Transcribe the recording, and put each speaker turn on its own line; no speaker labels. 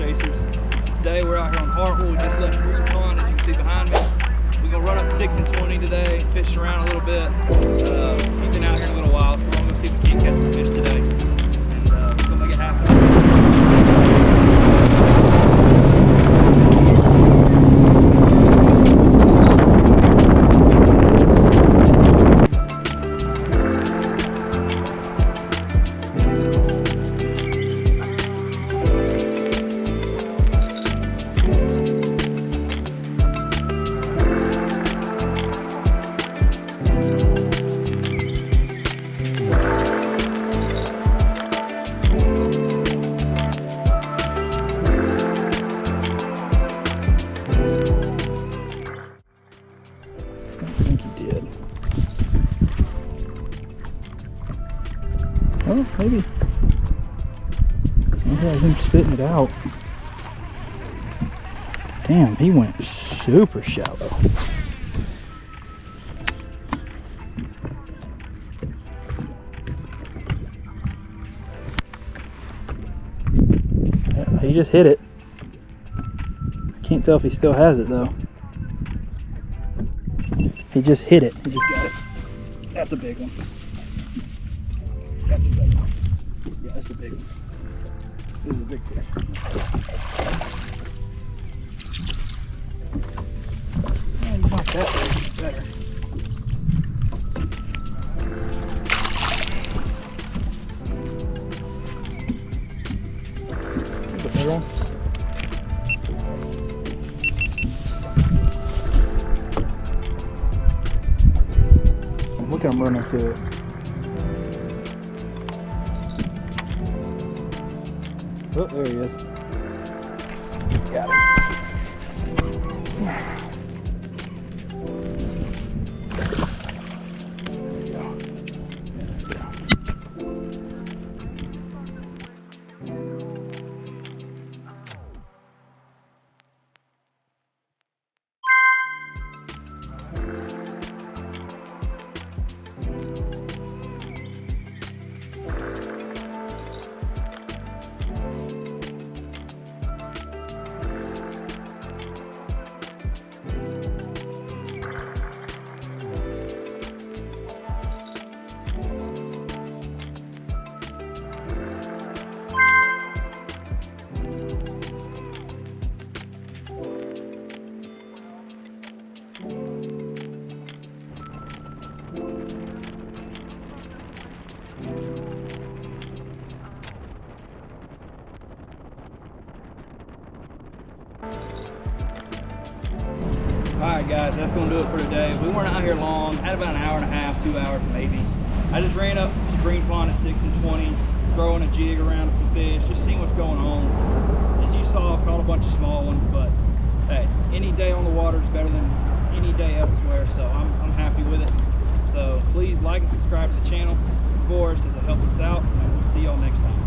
chasers. Today we're out here on Hartwell. We just left Green Pond, as you can see behind me. We're gonna run up 6 and 20 today, fish around a little bit. He's been out here in a little while, so we're gonna go see if we can catch some fish today. And let's go make it happen.
Oh, maybe. Maybe I was him spitting it out. Damn, he went super shallow. Yeah, he just hit it. I can't tell if he still has it though. He just hit it. He just got it. That's a big one. That's a big one. Yeah, that's a big one. This is a big fish. Man, not that big. It's better. That's a big one. Look at him running to it. Oh, there he is. Got him. There you go. Alright guys, that's going to do it for today. We weren't out here long, had about an hour and a half, 2 hours maybe. I just ran up to Green Pond at 6 and 20, throwing a jig around some fish, just seeing what's going on. As you saw, I caught a bunch of small ones, but hey, any day on the water is better than any day elsewhere, so I'm happy with it. So please like and subscribe to the channel for us as it helps us out, and we'll see y'all next time.